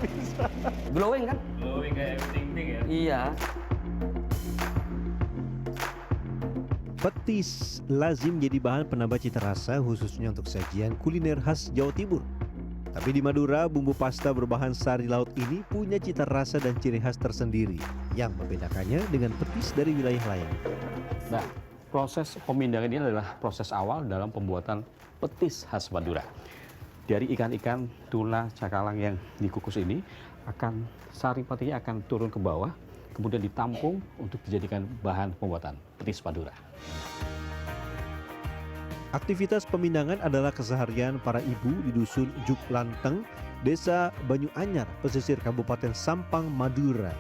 Bisa. Glowing kan? Glowing kayak ting-ting ya. Iya. Petis lazim jadi bahan penambah cita rasa khususnya untuk sajian kuliner khas Jawa Timur. Tapi di Madura, bumbu pasta berbahan sari laut ini punya cita rasa dan ciri khas tersendiri yang membedakannya dengan petis dari wilayah lain. Nah, proses pemindangan ini adalah proses awal dalam pembuatan petis khas Madura. Dari ikan-ikan tuna cakalang yang dikukus ini, sari patinya akan turun ke bawah, kemudian ditampung untuk dijadikan bahan pembuatan petis Madura. Aktivitas pemindangan adalah keseharian para ibu di dusun Juk Lanteng, Desa Banyu Anyar, pesisir Kabupaten Sampang, Madura.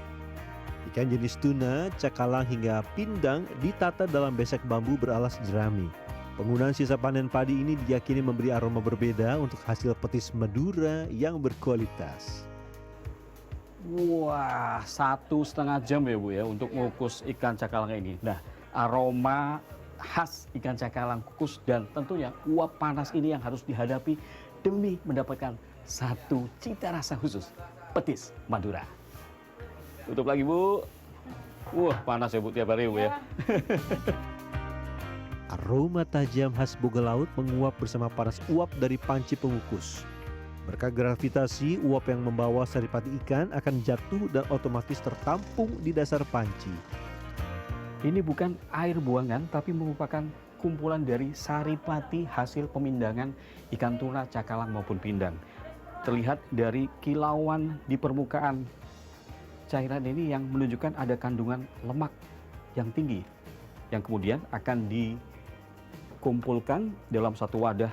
Ikan jenis tuna, cakalang hingga pindang ditata dalam besek bambu beralas jerami. Penggunaan sisa panen padi ini diyakini memberi aroma berbeda untuk hasil petis Madura yang berkualitas. Wah, 1,5 jam ya Bu ya untuk mengukus ikan cakalang ini. Nah, aroma khas ikan cakalang kukus dan tentunya uap panas ini yang harus dihadapi demi mendapatkan satu cita rasa khusus, petis Madura. Tutup lagi Bu. Wah, panas ya Bu tiap hari Bu ya. Aroma tajam khas boga laut menguap bersama panas uap dari panci pengukus. Berkat gravitasi, uap yang membawa saripati ikan akan jatuh dan otomatis tertampung di dasar panci. Ini bukan air buangan, tapi merupakan kumpulan dari saripati hasil pemindangan ikan tuna, cakalang maupun pindang. Terlihat dari kilauan di permukaan cairan ini yang menunjukkan ada kandungan lemak yang tinggi, yang kemudian akan dikumpulkan dalam satu wadah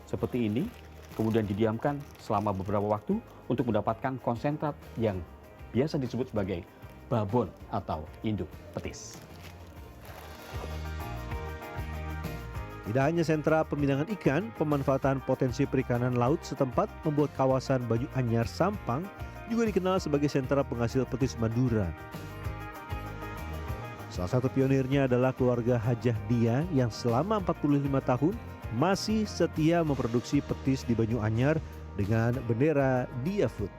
seperti ini, kemudian didiamkan selama beberapa waktu untuk mendapatkan konsentrat yang biasa disebut sebagai babon atau induk petis. Tidak hanya sentra pemindangan ikan, pemanfaatan potensi perikanan laut setempat membuat kawasan Banyu Anyar Sampang juga dikenal sebagai sentra penghasil petis Madura. Salah satu pionirnya adalah keluarga Hajah Dia yang selama 45 tahun masih setia memproduksi petis di Banyu Anyar dengan bendera Dia Food.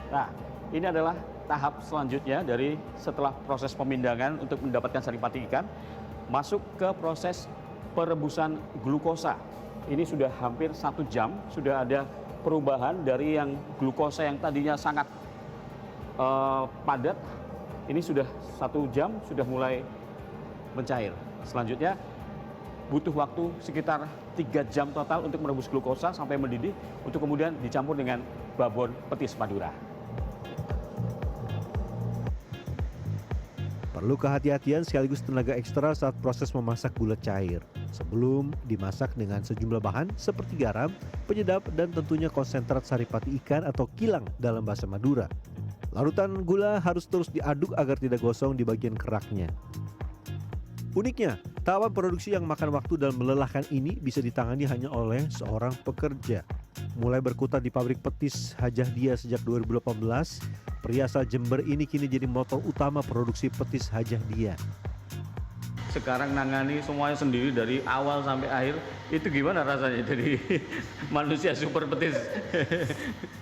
Nah, ini adalah tahap selanjutnya dari setelah proses pemindangan untuk mendapatkan saripati ikan, masuk ke proses perebusan glukosa. Ini sudah hampir 1 jam, sudah ada perubahan dari yang glukosa yang tadinya sangat padat, ini sudah 1 jam, sudah mulai mencair. Selanjutnya butuh waktu sekitar 3 jam total untuk merebus glukosa sampai mendidih, untuk kemudian dicampur dengan babon petis Madura. Perlu kehati-hatian sekaligus tenaga ekstra saat proses memasak gula cair. Sebelum dimasak dengan sejumlah bahan seperti garam, penyedap, dan tentunya konsentrat saripati ikan atau kilang dalam bahasa Madura. Larutan gula harus terus diaduk agar tidak gosong di bagian keraknya. Uniknya, tahapan produksi yang makan waktu dan melelahkan ini bisa ditangani hanya oleh seorang pekerja. Mulai berkutat di pabrik petis Hajah Dia sejak 2018, pria asal Jember ini kini jadi motor utama produksi petis Hajah Dia. Sekarang nangani semuanya sendiri dari awal sampai akhir, itu gimana rasanya jadi manusia super petis?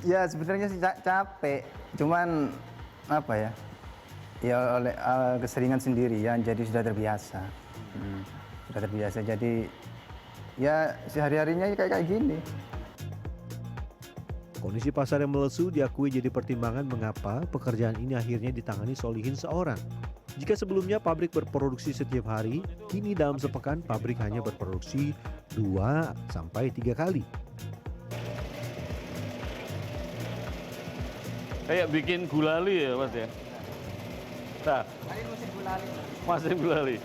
Ya sebenarnya sih capek, cuman apa ya? Ya oleh keseringan sendiri ya, jadi sudah terbiasa. Sudah terbiasa, jadi ya sehari-harinya kayak gini. Kondisi pasar yang melesu diakui jadi pertimbangan mengapa pekerjaan ini akhirnya ditangani Solihin seorang. Jika sebelumnya pabrik berproduksi setiap hari, kini dalam sepekan pabrik hanya berproduksi 2-3 kali. Kayak bikin gulali ya Mas ya? Nah, masih gulali.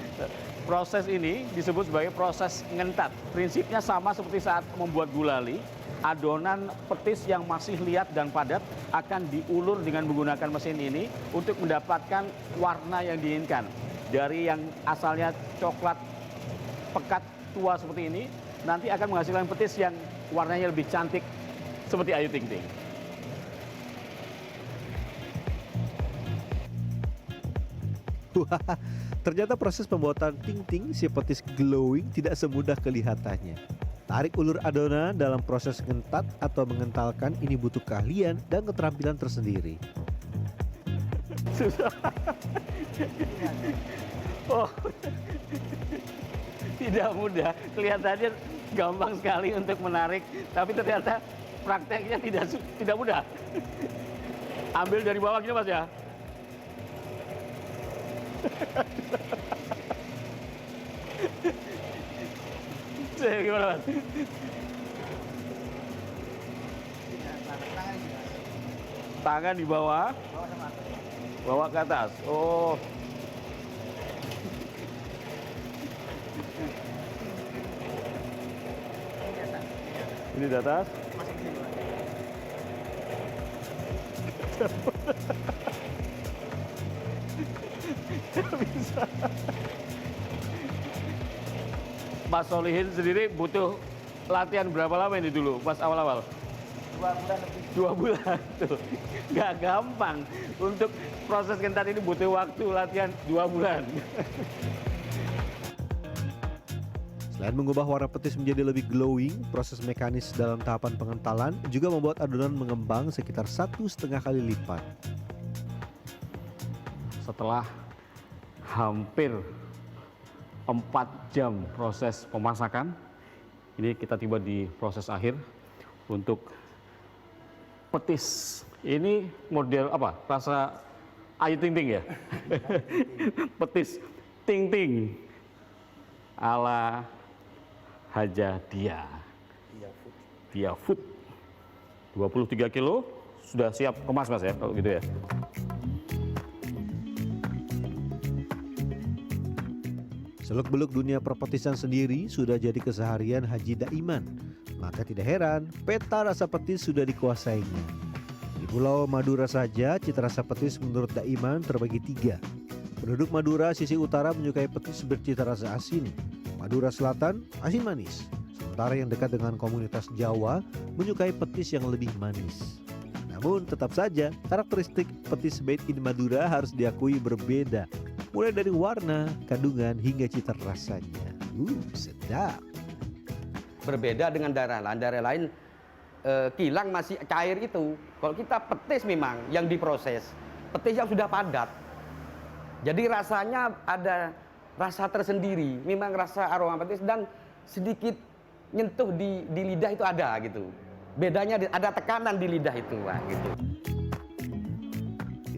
Proses ini disebut sebagai proses ngentat. Prinsipnya sama seperti saat membuat gulali. Adonan petis yang masih liat dan padat akan diulur dengan menggunakan mesin ini untuk mendapatkan warna yang diinginkan. Dari yang asalnya coklat pekat tua seperti ini, nanti akan menghasilkan petis yang warnanya lebih cantik seperti Ayu Ting Ting. Wah, ternyata proses pembuatan ting-ting si petis glowing tidak semudah kelihatannya. Tarik ulur adonan dalam proses ngentat atau mengentalkan ini butuh keahlian dan keterampilan tersendiri. Susah. Oh, tidak mudah. Kelihatannya gampang sekali untuk menarik, tapi ternyata prakteknya tidak mudah. Ambil dari bawah gini Mas ya. Gimana Mas? Tangan di bawah, bawa ke atas. Oh. Ini di atas. Bisa. Mas Solihin sendiri butuh latihan berapa lama ini dulu, pas awal-awal? 2 bulan lebih. 2 bulan tuh. Nggak gampang. Untuk proses kentat ini butuh waktu latihan 2 bulan. Selain mengubah warna petis menjadi lebih glowing, proses mekanis dalam tahapan pengentalan juga membuat adonan mengembang sekitar 1,5 kali lipat. Setelah hampir 4 jam proses pemasakan, ini kita tiba di proses akhir untuk petis. Ini model apa? Rasa Ayu Ting Ting ya? Petis Ting Ting ala Haja Dia Food. 23 kilo sudah siap kemas Mas ya, kalau gitu ya. Seluk-beluk dunia perpetisan sendiri sudah jadi keseharian Haji Daiman. Maka tidak heran peta rasa petis sudah dikuasainya. Di Pulau Madura saja cita rasa petis menurut Daiman terbagi 3. Penduduk Madura sisi utara menyukai petis bercita rasa asin. Madura Selatan asin manis. Sementara yang dekat dengan komunitas Jawa menyukai petis yang lebih manis. Namun tetap saja karakteristik petis made in Madura harus diakui berbeda. Mulai dari warna, kandungan, hingga cita rasanya. Sedap. Berbeda dengan daerah lain. Daerah lain kilang masih cair itu. Kalau kita petis memang yang diproses. Petis yang sudah padat. Jadi rasanya ada rasa tersendiri. Memang rasa aroma petis dan sedikit nyentuh di lidah itu ada gitu. Bedanya ada tekanan di lidah itu lah gitu.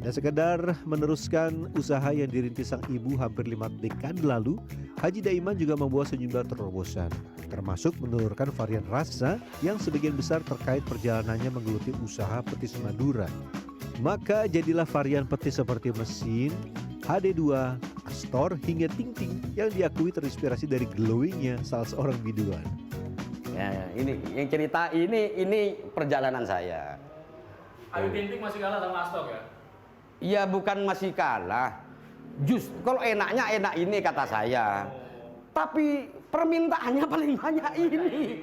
Tidak sekedar meneruskan usaha yang dirintis sang ibu hampir 5 dekade lalu, Haji Daiman juga membuat sejumlah terobosan, termasuk menelurkan varian rasa yang sebagian besar terkait perjalanannya menggeluti usaha petis Madura. Maka jadilah varian petis seperti mesin, HD2, Astor, hingga Ting Ting yang diakui terinspirasi dari glowingnya salah seorang biduan. Ya, ini yang cerita ini perjalanan saya. Ayu Ting Ting masih kalah sama Astor ya? Iya, bukan masih kalah. Kalau enaknya enak ini kata saya. Tapi permintaannya paling banyak ini.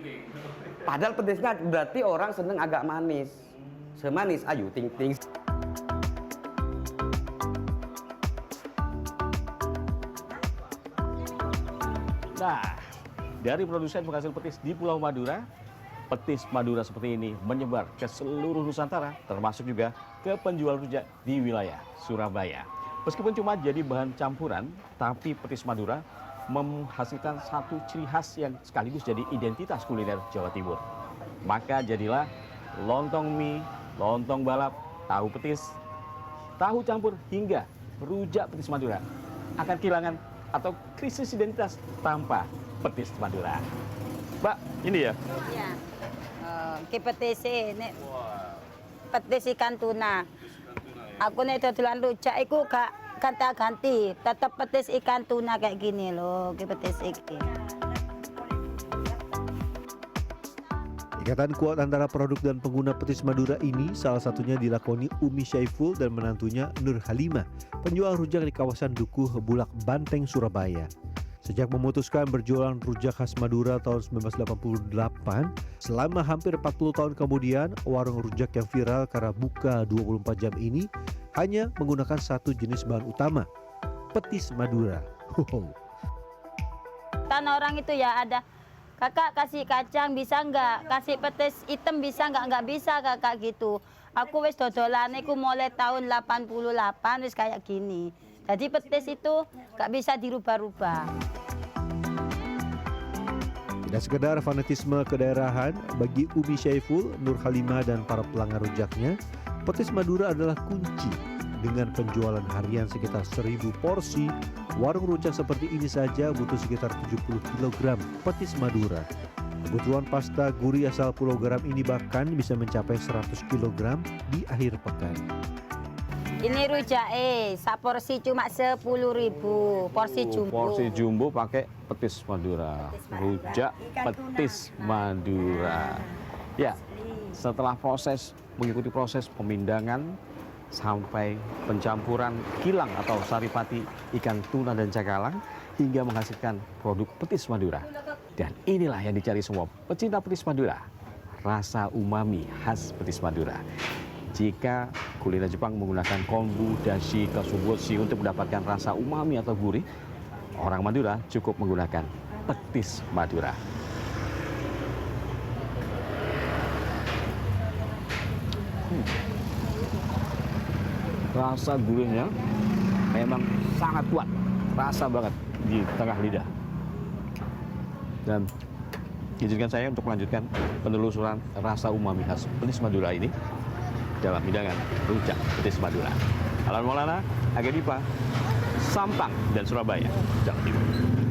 Padahal pedesnya berarti orang seneng agak manis. Semanis Ayu Ting Ting. Nah, dari produsen penghasil petis di Pulau Madura, petis Madura seperti ini menyebar ke seluruh Nusantara, termasuk juga ke penjual rujak di wilayah Surabaya. Meskipun cuma jadi bahan campuran, tapi petis Madura menghasilkan satu ciri khas yang sekaligus jadi identitas kuliner Jawa Timur. Maka jadilah lontong mie, lontong balap, tahu petis, tahu campur, hingga rujak petis Madura akan kehilangan atau krisis identitas tanpa petis Madura. Mbak, ini ya? Iya. Ki petis ini. Petis ikan tuna. Aku nek dodolan rujak iku gak ganti, tetep petis ikan tuna kayak gini loh, ki petis iki. Ikatan kuat antara produk dan pengguna petis Madura ini salah satunya dilakoni Umi Syaiful dan menantunya Nur Halimah, penjual rujak di kawasan Dukuh, Bulak, Banteng, Surabaya. Sejak memutuskan berjualan rujak khas Madura tahun 1988, selama hampir 40 tahun kemudian, warung rujak yang viral karena buka 24 jam ini hanya menggunakan satu jenis bahan utama, petis Madura. Kan orang itu ya ada kakak kasih kacang bisa nggak, kasih petis hitam bisa nggak bisa kakak gitu. Aku wis dodolan iku mulai tahun 88 wis kayak gini. Jadi petis itu nggak bisa dirubah-rubah. Tidak sekedar fanatisme kedaerahan, bagi Umi Syaiful, Nur Halimah, dan para pelanggan rujaknya, petis Madura adalah kunci. Dengan penjualan harian sekitar 1000 porsi, warung rujak seperti ini saja butuh sekitar 70 kg petis Madura. Kebutuhan pasta gurih asal Pulau Garam ini bahkan bisa mencapai 100 kg di akhir pekan. Ini rujak saporsi cuma 10.000, porsi jumbo. Porsi jumbo pakai petis Madura. Rujak petis Madura. Ya, setelah mengikuti proses pemindangan sampai pencampuran kilang atau saripati ikan tuna dan cakalang hingga menghasilkan produk petis Madura. Dan inilah yang dicari semua pecinta petis Madura. Rasa umami khas petis Madura. Jika kuliner Jepang menggunakan kombu, dashi, katsuobushi untuk mendapatkan rasa umami atau gurih, orang Madura cukup menggunakan petis Madura. Rasa gurihnya memang sangat kuat, rasa banget di tengah lidah. Dan izinkan saya untuk melanjutkan penelusuran rasa umami khas petis Madura ini dalam hidangan rujak petis Madura. Alan Maulana, Aga Dipa, Sampang, dan Surabaya, Jawa Timur.